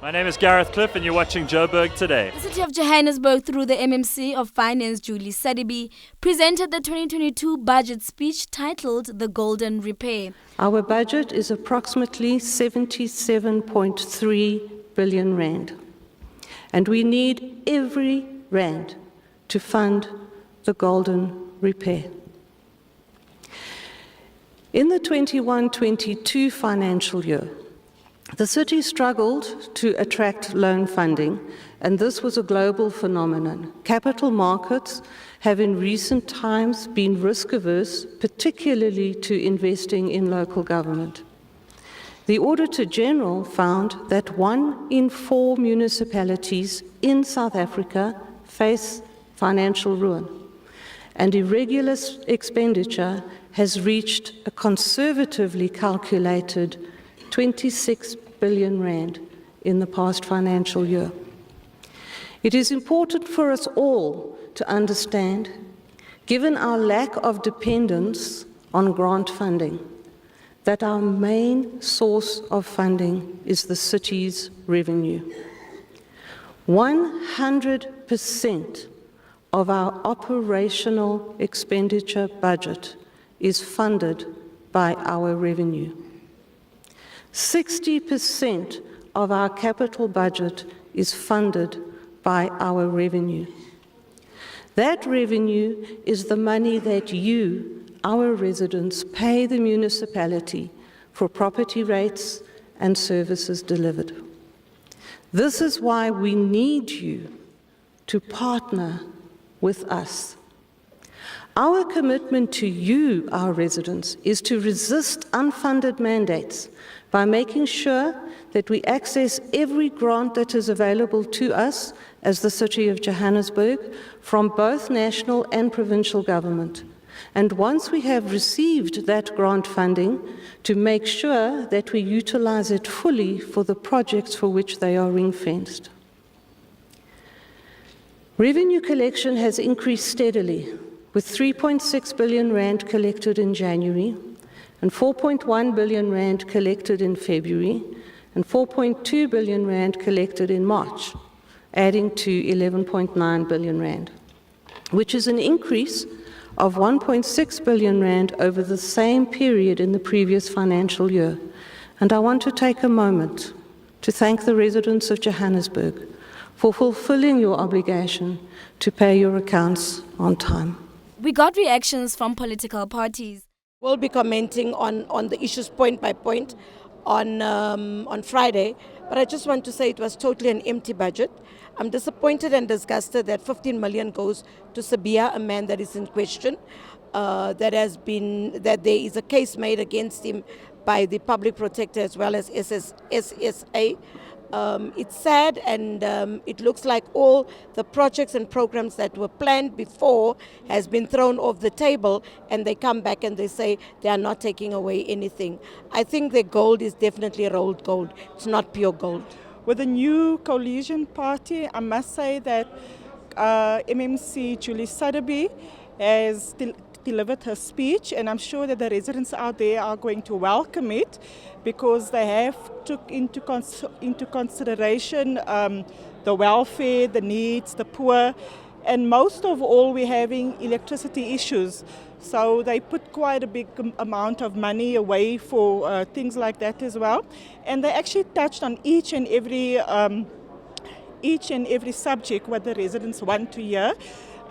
My name is Gareth Cliff and you're watching Joburg Today. The City of Johannesburg, through the MMC of Finance, Julie Sadibi, presented the 2022 budget speech titled The Golden Repair. Our budget is approximately 77.3 billion rand, and we need every rand to fund the golden repair. In the 21-22 financial year, the city struggled to attract loan funding, and this was a global phenomenon. Capital markets have in recent times been risk-averse, particularly to investing in local government. The Auditor General found that 1 in 4 municipalities in South Africa face financial ruin, and irregular expenditure has reached a conservatively calculated 26 billion rand in the past financial year. It is important for us all to understand, given our lack of dependence on grant funding, that our main source of funding is the city's revenue. 100% of our operational expenditure budget is funded by our revenue. 60% of our capital budget is funded by our revenue. That revenue is the money that you, our residents, pay the municipality for property rates and services delivered. This is why we need you to partner with us. Our commitment to you, our residents, is to resist unfunded mandates by making sure that we access every grant that is available to us as the City of Johannesburg from both national and provincial government. And once we have received that grant funding, to make sure that we utilize it fully for the projects for which they are ring-fenced. Revenue collection has increased steadily, with 3.6 billion rand collected in January, and 4.1 billion rand collected in February, and 4.2 billion rand collected in March, adding to 11.9 billion rand, which is an increase of 1.6 billion rand over the same period in the previous financial year. And I want to take a moment to thank the residents of Johannesburg for fulfilling your obligation to pay your accounts on time. We got reactions from political parties. We'll be commenting on the issues point by point on Friday, but I just want to say it was totally an empty budget. I'm disappointed and disgusted that 15 million goes to Sabia, a man that is in question, that there is a case made against him by the public protector as well as SSA. It's sad, and it looks like all the projects and programs that were planned before has been thrown off the table, and they come back and they say they are not taking away anything. I think the gold is definitely rolled gold. It's not pure gold. With the new coalition party, I must say that MMC Julie Sadibi has delivered her speech, and I'm sure that the residents out there are going to welcome it because they have took into consideration the welfare, the needs, the poor, and most of all we're having electricity issues. So they put quite a big amount of money away for things like that as well, and they actually touched on each and every subject what the residents want to hear.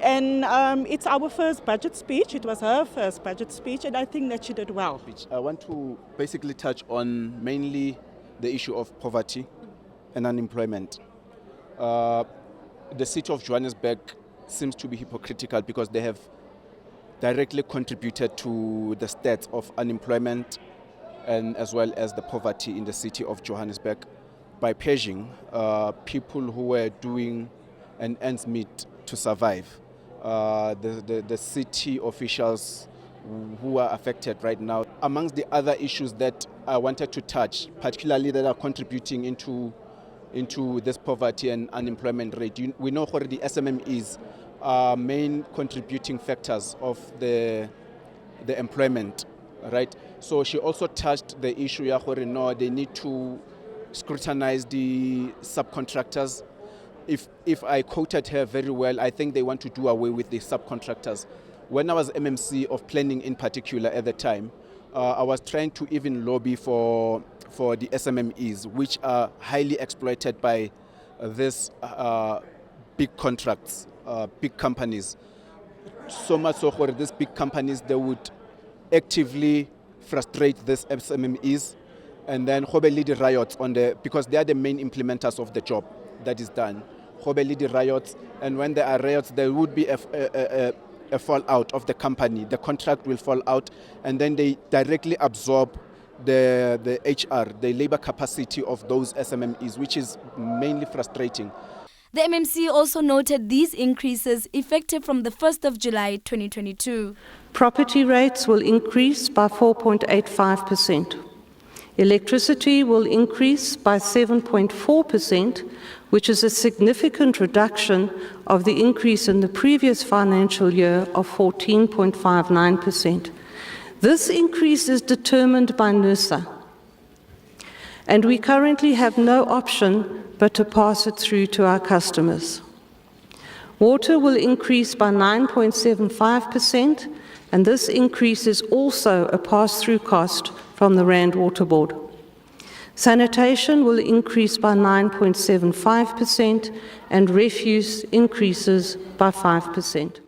And it's our first budget speech. It was her first budget speech, and I think that she did well. I want to basically touch on mainly the issue of poverty and unemployment. The city of Johannesburg seems to be hypocritical because they have directly contributed to the stats of unemployment and as well as the poverty in the city of Johannesburg by paging people who were doing an ends meet to survive. The city officials who are affected right now. Amongst the other issues that I wanted to touch, particularly that are contributing into this poverty and unemployment rate. We know already SMMEs are main contributing factors of the employment, right? So she also touched the issue, they need to scrutinize the subcontractors. If I quoted her very well, I think they want to do away with the subcontractors. When I was MMC of planning in particular at the time, I was trying to even lobby for the SMMEs, which are highly exploited by these big contracts, big companies. So much so for these big companies, they would actively frustrate these SMMEs, and then lead the riots because they are the main implementers of the job that is done. Lead the riots, and when there are riots, there would be a fallout of the company. The contract will fall out, and then they directly absorb the HR, the labor capacity of those SMMEs, which is mainly frustrating. The MMC also noted these increases effective from the 1st of July 2022. Property rates will increase by 4.85%. Electricity will increase by 7.4%, which is a significant reduction of the increase in the previous financial year of 14.59%. This increase is determined by NERSA, and we currently have no option but to pass it through to our customers. Water will increase by 9.75%, and this increase is also a pass-through cost from the Rand Water Board. Sanitation will increase by 9.75%, and refuse increases by 5%.